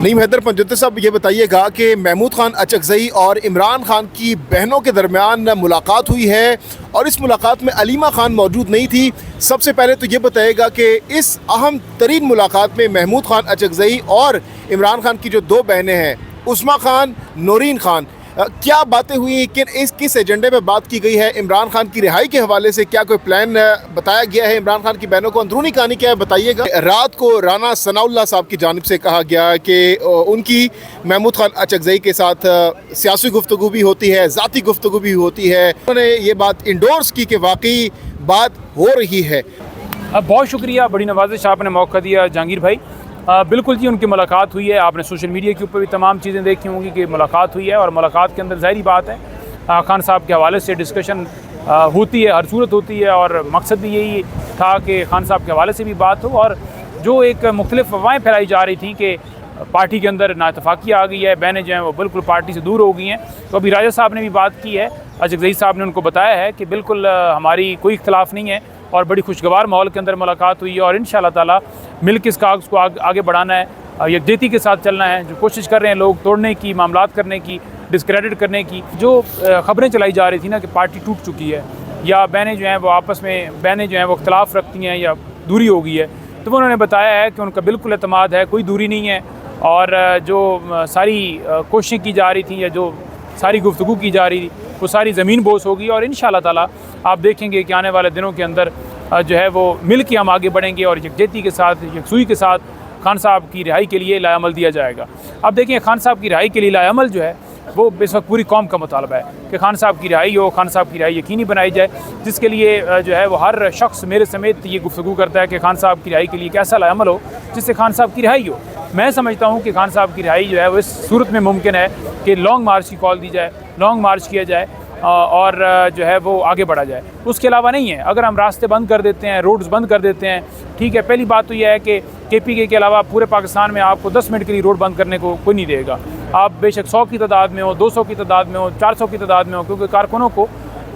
नईम हैदर पंजोते साहब, ये बताइएगा कि महमूद खान अचकज़ई और इमरान खान की बहनों के दरमियान मुलाकात हुई है और इस मुलाकात में अलीमा खान मौजूद नहीं थी। सबसे पहले तो ये बताइएगा कि इस अहम तरीन मुलाकात में महमूद खान अचकज़ई और इमरान खान की जो दो बहनें हैं, उस्मा खान, नौरीन खान, क्या बातें हुई, किस एजेंडे में बात की गई है? इमरान खान की रिहाई के हवाले से क्या कोई प्लान बताया गया है? इमरान खान की बहनों को अंदरूनी कहानी क्या है बताइएगा। रात को राना सनाउल्लाह साहब की जानिब से कहा गया कि उनकी महमूद खान अचकज़ई के साथ सियासी गुफ्तगू भी होती है, ज़ाती गुफ्तगू भी होती है। उन्होंने ये बात इंडोर्स की कि वाकई बात हो रही है। बहुत शुक्रिया, बड़ी नवाजिश आपने मौका दिया जहांगीर भाई। बिल्कुल जी, उनकी मुलाकात हुई है। आपने सोशल मीडिया के ऊपर भी तमाम चीज़ें देखी होंगी कि मुलाकात हुई है और मुलाकात के अंदर ज़ाहिरी बात है खान साहब के हवाले से डिस्कशन होती है, हर सूरत होती है और मकसद भी यही था कि खान साहब के हवाले से भी बात हो। और जो एक मुख्तलिफ अफवाहें फैलाई जा रही थी कि पार्टी के अंदर नाइतफाकी आ गई है, बहनें जो हैं वो बिल्कुल पार्टी से दूर हो गई हैं, तो अभी राजा साहब ने भी बात की है, अचकज़ई साहब ने उनको बताया है कि बिल्कुल हमारी कोई इख्तलाफ नहीं है और बड़ी खुशगवार माहौल के अंदर मुलाकात हुई है और इंशाअल्लाह ताला मिल के इस कागज़ को आगे बढ़ाना है, यकजहती के साथ चलना है। जो कोशिश कर रहे हैं लोग तोड़ने की, मामलात करने की, डिस्क्रेडिट करने की, जो ख़बरें चलाई जा रही थी ना कि पार्टी टूट चुकी है या बहनें जो हैं वो आपस में बहनें जो हैं वो इख्तलाफ रखती हैं या दूरी हो गई है, तो उन्होंने बताया है कि उनका बिल्कुल एतमाद है, कोई दूरी नहीं है। और जो सारी कोशिशें की जा रही थी या जो सारी गुफ्तगू की जा रही थी वो सारी ज़मीन बोस होगी और इंशाअल्लाह ताला आप देखेंगे कि आने वाले दिनों के अंदर जो है वो मिल के हम आगे बढ़ेंगे और यकजहती के साथ, यकसुई के साथ खान साहब की रिहाई के लिए लाएअमल दिया जाएगा। अब देखिए, खान साहब की रिहाई के लिए लाएअमल जो है वो इस वक्त पूरी कौम का मुतालबा है कि खान साहब की रिहाई हो, खान साहब की रिहाई यकीनी बनाई जाए, जिसके लिए जो है वो हर शख्स मेरे समेत ये गुफ्तगू करता है कि खान साहब की रिहाई के लिए कैसा लाएअमल हो जिससे खान साहब की रिहाई हो। मैं समझता हूँ कि खान साहब की रिहाई जो है वो इस सूरत में मुमकिन है कि लॉन्ग मार्च की कॉल दी जाए, लॉन्ग मार्च किया जाए और जो है वो आगे बढ़ा जाए। उसके अलावा नहीं है। अगर हम रास्ते बंद कर देते हैं, रोड्स बंद कर देते हैं, ठीक है, पहली बात तो यह है कि KPK के अलावा पूरे पाकिस्तान में आपको 10 मिनट के लिए रोड बंद करने को कोई नहीं देगा। आप बेशक 100 की तादाद में हो, 200 की तादाद में हो, 400 की तादाद में हो, क्योंकि कारकुनों को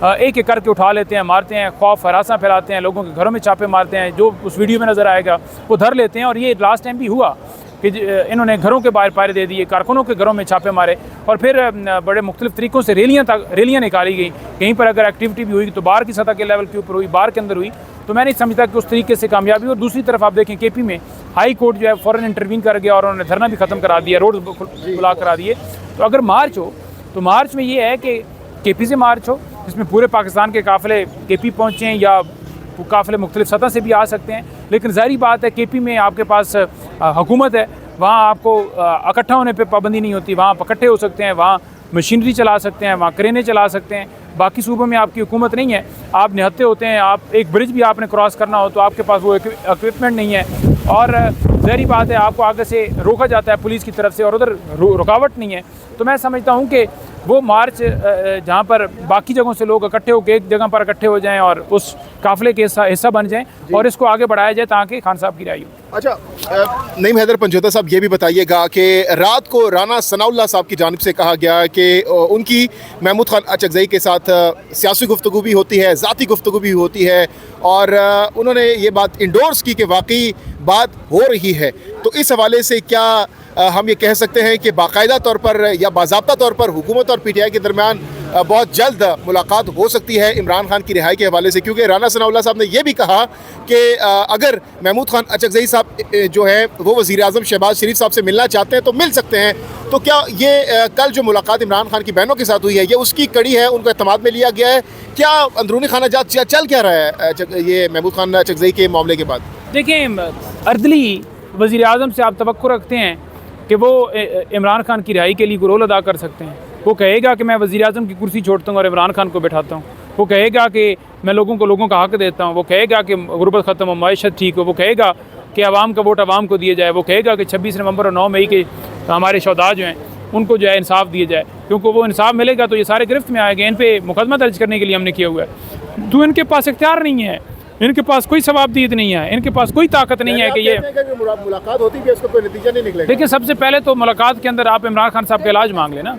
एक एक करके उठा लेते हैं, मारते हैं, खौफ हरासा फैलाते हैं, लोगों के घरों में छापे मारते हैं, जो उस वीडियो में नज़र आएगा वो धर लेते हैं। और ये लास्ट टाइम भी हुआ कि इन्होंने घरों के बाहर पायरे दे दिए, कारकुनों के घरों में छापे मारे और फिर बड़े मुख्तलिफ तरीक़ों से रैलियाँ निकाली गई। कहीं पर अगर एक्टिविटी भी हुई तो बाहर की सतह के लेवल के ऊपर हुई, बाहर के अंदर हुई, तो मैं नहीं समझता कि उस तरीके से कामयाबी। और दूसरी तरफ आप देखें KP में हाई कोर्ट जो है फ़ौरन इंटरवीन कर गया और उन्होंने धरना भी ख़त्म करा दिया, रोड बुला करा दिए। तो अगर मार्च हो तो मार्च में ये है कि KP से मार्च हो जिसमें पूरे पाकिस्तान के काफ़िले KP पहुँचें या काफ़िले मुख्तलिफ सतह से भी आ सकते हैं। लेकिन ज़ाहिरी बात है KP में आपके पास हुकूमत है, वहाँ आपको इकट्ठा होने पे पाबंदी नहीं होती, वहाँ आप इकट्ठे हो सकते हैं, वहाँ मशीनरी चला सकते हैं, वहाँ क्रेनें चला सकते हैं। बाकी सूबों में आपकी हुकूमत नहीं है, आप निहत्ते होते हैं, आप एक ब्रिज भी आपने क्रॉस करना हो तो आपके पास वो इक्विपमेंट नहीं है और ज़ाहिरी बात है आपको आगे से रोका जाता है पुलिस की तरफ से और उधर रुकावट नहीं है। तो मैं समझता हूँ कि वो मार्च जहाँ पर बाकी जगहों से लोग इकट्ठे होकर एक जगह पर इकट्ठे हो जाएं और उस काफ़िले के हिस्सा बन जाएं और इसको आगे बढ़ाया जाए ताकि खान साहब की रिहाई हो। अच्छा, नईम हैदर पंजोता साहब, ये भी बताइएगा कि रात को राना सनाउल्लाह साहब की जानिब से कहा गया कि उनकी महमूद खान अचकज़ई के साथ सियासी गुफ्तगू भी होती है, ज़ाती गुफ्तगू भी होती है और उन्होंने ये बात इंडोर्स की कि वाकई बात हो रही है। तो इस हवाले से क्या हम ये कह सकते हैं कि बाकायदा तौर पर या बाज़ाब्ता तौर पर हुकूमत और PTI के दरमियान बहुत जल्द मुलाकात हो सकती है इमरान खान की रिहाई के हवाले से? क्योंकि राना सनाउल्लाह साहब ने यह भी कहा कि अगर महमूद खान अचकज़ई साहब जो है वो वज़ीर आज़म शहबाज शरीफ साहब से मिलना चाहते हैं तो मिल सकते हैं। तो क्या ये कल जो मुलाकात इमरान खान की बहनों के साथ हुई है ये उसकी कड़ी है, उनको एतमाद में लिया गया है? क्या अंदरूनी खाना जात चल क्या रहा है ये महमूद खान अचकज़ई के मामले के बाद? देखें, अर्दली वज़ीर आज़म से आप तवक्कुर रखते हैं कि वो इमरान खान की रिहाई के लिए रोल अदा कर सकते हैं? वो कहेगा कि मैं वज़ीर आज़म की कुर्सी छोड़ता हूँ और इमरान खान को बैठाता हूँ। वो कहेगा कि मैं लोगों का हक़ देता हूँ। वो कहेगा कि गुरबत ख़त्म हो, मईशत ठीक हो। वो कहेगा कि आवाम का वोट आवाम को दिया जाए। वो कहेगा कि 26 नवंबर और 9 मई के हमारे शहदा जो हैं उनको जो है इंसाफ दिया जाए, क्योंकि वो इंसाफ मिलेगा तो ये सारे गिरफ्त में आएंगे। इन पर मुकदमा दर्ज करने के लिए हमने किया हुआ है। तो इनके पास इख्तियार नहीं है, इनके पास कोई सवाबदीद नहीं है, इनके पास कोई ताकत नहीं है कि ये मुलाकात होती है इसका कोई नतीजा नहीं निकलेगा। देखिए, सबसे पहले तो मुलाकात के अंदर आप इमरान खान साहब का इलाज मांग लेना,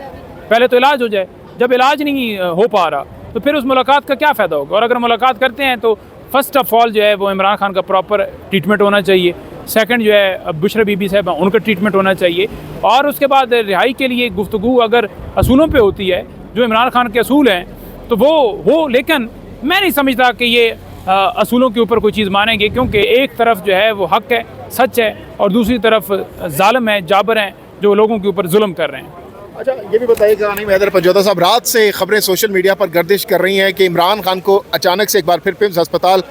पहले तो इलाज हो जाए। जब इलाज नहीं हो पा रहा तो फिर उस मुलाकात का क्या फ़ायदा होगा? और अगर मुलाकात करते हैं तो फर्स्ट ऑफ ऑल जो है वो इमरान खान का प्रॉपर ट्रीटमेंट होना चाहिए, सेकंड जो है बुशरा बीबी साहब उनका ट्रीटमेंट होना चाहिए, और उसके बाद रिहाई के लिए गुफ्तगू अगर असूलों पे होती है जो इमरान खान के असूल हैं तो वो हो, लेकिन मैं नहीं समझता कि ये असूलों के ऊपर कोई चीज़ मानेंगे, क्योंकि एक तरफ जो है वो हक है, सच है, और दूसरी तरफ जालिम है, जाबर हैं जो लोगों के ऊपर जुल्म कर रहे हैं। अच्छा, ये भी बताइएगा नईम हैदर पंजोता साहब, रात से खबरें सोशल मीडिया पर गर्दिश कर रही हैं कि इमरान खान को अचानक से एक बार फिर पिम्स अस्पताल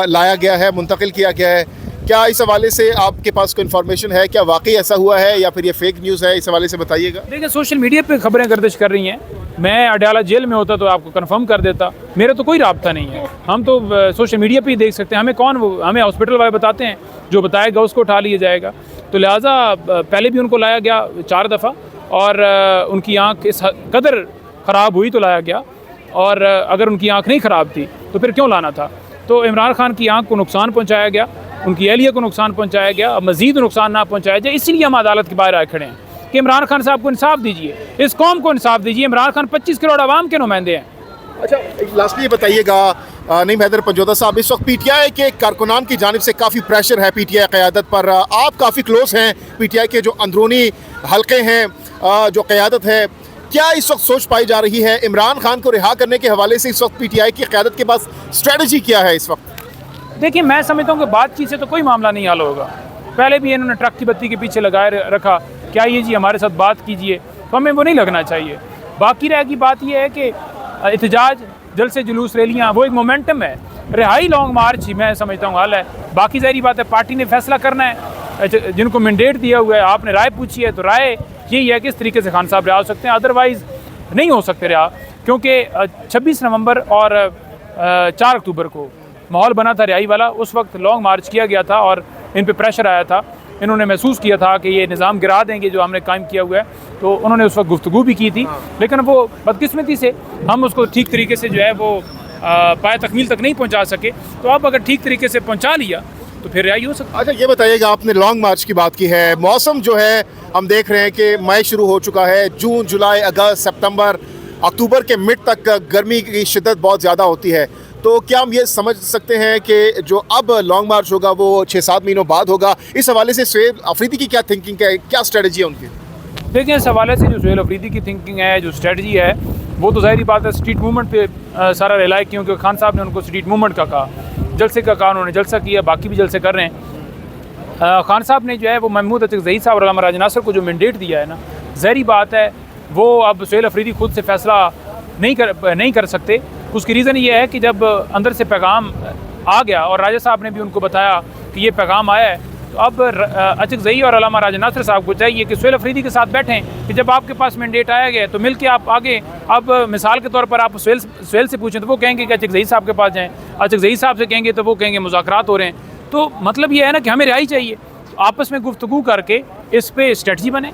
लाया गया है, मुंतकिल किया गया है। क्या इस हवाले से आपके पास कोई इन्फॉर्मेशन है? क्या वाकई ऐसा हुआ है या फिर ये फेक न्यूज़ है? इस हवाले से बताइएगा। देखिए, सोशल मीडिया पे खबरें गर्दिश कर रही हैं। मैं अडयाला जेल में होता तो आपको कंफर्म कर देता, मेरा तो कोई राब्ता नहीं है। हम तो सोशल मीडिया पे ही देख सकते हैं, हमें हॉस्पिटल वाले बताते हैं, जो बताएगा उसको उठा लिया जाएगा। तो लिहाजा पहले भी उनको लाया गया 4 दफ़ा, और उनकी आँख इस कदर ख़राब हुई तो लाया गया, और अगर उनकी आँख नहीं ख़राब थी तो फिर क्यों लाना था? तो इमरान खान की आँख को नुकसान पहुँचाया गया, उनकी एहलिया को नुकसान पहुँचाया गया, अब मज़ीद नुकसान ना पहुँचाया जाए, इसीलिए हम अदालत के बाहर आए खड़े हैं कि इमरान खान साहब को इंसाफ दीजिए, इस कौम को इंसाफ दीजिए। इमरान खान 25 करोड़ आवाम के नुमाइंदे हैं। अच्छा, लास्टली ये बताइएगा नईम हैदर पंजोता साहब, इस वक्त पीटीआई के कारकुनान की जानिब से काफ़ी प्रेशर है पीटीआई क़यादत पर। आप काफ़ी क्लोज हैं पीटीआई के जो अंदरूनी हल्के हैं, जो क़यादत है, क्या इस वक्त सोच पाई जा रही है इमरान खान को रिहा करने के हवाले से? इस वक्त पीटीआई की क़यादत के पास स्ट्रेटजी क्या है इस वक्त? देखिए, मैं समझता हूँ कि बातचीत से तो कोई मामला नहीं हल होगा। पहले भी इन्होंने ट्रक की बत्ती के पीछे लगाए रखा, क्या ये जी हमारे साथ बात कीजिए, तो हमें वो नहीं लगना चाहिए। बाकी रह की बात यह है कि एहतजाज, जलसे जुलूस, रैलियाँ, वो एक मोमेंटम है। रिहाई लॉन्ग मार्च ही मैं समझता हूँ हल है। बाकी ज़ाहिर बात है पार्टी ने फैसला करना है, जिनको मैंडेट दिया हुआ है, आपने राय पूछी है, तो राय यही है कि इस तरीके से खान साहब रिहा हो सकते हैं, अदरवाइज़ नहीं हो सकते रिहा। क्योंकि 26 नवंबर और 4 अक्टूबर को माहौल बना था रिहाई वाला, उस वक्त लॉन्ग मार्च किया गया था और इन पे प्रेशर आया था। इन्होंने महसूस किया था कि ये निज़ाम गिरा देंगे जो हमने कायम किया हुआ है, तो उन्होंने उस वक्त गुफ्तगू भी की थी, लेकिन वो बदकिस्मती से हम उसको ठीक तरीके से जो है वो पाए तकमील तक नहीं पहुंचा सके। तो अब अगर ठीक तरीके से पहुंचा लिया तो फिर रिहाई हो सकती है। अच्छा, ये बताइएगा, आपने लॉन्ग मार्च की बात की है, मौसम जो है हम देख रहे हैं कि मई शुरू हो चुका है, जून, जुलाई, अगस्त, सितंबर, अक्टूबर के मिड तक गर्मी की शिद्दत बहुत ज़्यादा होती है। तो क्या हम ये समझ सकते हैं कि जो अब लॉन्ग मार्च होगा वो 6-7 महीनों बाद होगा? इस हवाले से सुहेल अफरीदी की क्या थिंकिंग है, क्या स्ट्रेटजी है उनकी? देखिए, इस हवाले से जो सुहेल अफरीदी की थिंकिंग है, जो स्ट्रेटजी है, वो तो ज़ाहिर बात है स्ट्रीट मूवमेंट पे सारा रिलाई, क्योंकि खान साहब ने उनको स्ट्रीट मूवमेंट का कहा, जलसे का कहा, उन्होंने जलसा किया, बाकी भी जलसे कर रहे हैं। खान साहब ने जो है वो महमूद अचकज़ई साहब और अल्लामा राजा नासिर को जो मैंडेट दिया है ना, ज़ाहिर बात है वो अब सुहेल अफरीदी खुद से फैसला नहीं कर सकते। उसकी रीज़न ये है कि जब अंदर से पैगाम आ गया और राजा साहब ने भी उनको बताया कि ये पैगाम आया है, तो अब अचकज़ई और अल्लामा राजा नासिर साहब को चाहिए कि सुहेल अफरीदी के साथ बैठें कि जब आपके पास मैंडेट आया गया तो मिल के आप आगे, अब मिसाल के तौर पर आप सुहेल से पूछें तो वो कहेंगे कि अचकज़ई साहब के पास जाएँ, अचकज़ई साहब से कहेंगे तो वो कहेंगे मुज़ाकरात हो रहे हैं। तो मतलब ये है ना कि हमें रिहाई चाहिए, आपस में गुफ्तगू करके इस पर स्ट्रेटजी बने।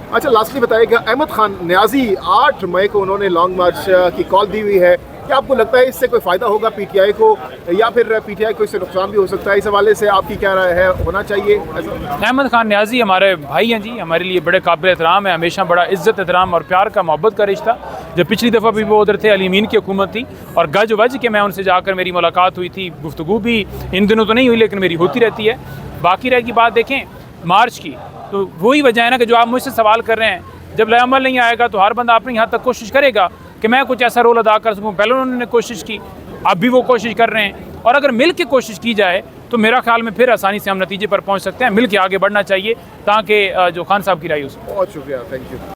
अच्छा, लास्टली बताइएगा, अहमद खान न्याजी 8 मई को उन्होंने लॉन्ग मार्च की कॉल दी हुई है, क्या आपको लगता है इससे कोई फ़ायदा होगा पीटीआई को, या फिर पीटीआई को इससे नुकसान भी हो सकता है? इस हवाले से आपकी क्या राय है, होना चाहिए ऐसा? अहमद खान न्याजी हमारे भाई हैं जी, हमारे लिए बड़े काबिल एहतराम है, हमेशा बड़ा इज़्ज़त, एहतराम और प्यार का, मोहब्बत का रिश्ता। जब पिछली दफ़ा भी वो उधर थे, अली अमीन की हुकूमत थी, और गज वज के मैं उनसे जाकर मेरी मुलाकात हुई थी, गुफ्तगू भी इन दिनों तो नहीं हुई लेकिन मेरी होती रहती है। बाकी रह की बात देखें मार्च की, तो वही वजह है ना कि जो आप मुझसे सवाल कर रहे हैं, जब अमल नहीं आएगा तो हर बंदा अपनी हद तक कोशिश करेगा कि मैं कुछ ऐसा रोल अदा कर सकूं। पहले उन्होंने कोशिश की, अब भी वो कोशिश कर रहे हैं, और अगर मिल के कोशिश की जाए तो मेरा ख्याल में फिर आसानी से हम नतीजे पर पहुंच सकते हैं। मिल के आगे बढ़ना चाहिए ताकि जो खान साहब की राय हो। बहुत शुक्रिया, थैंक यू।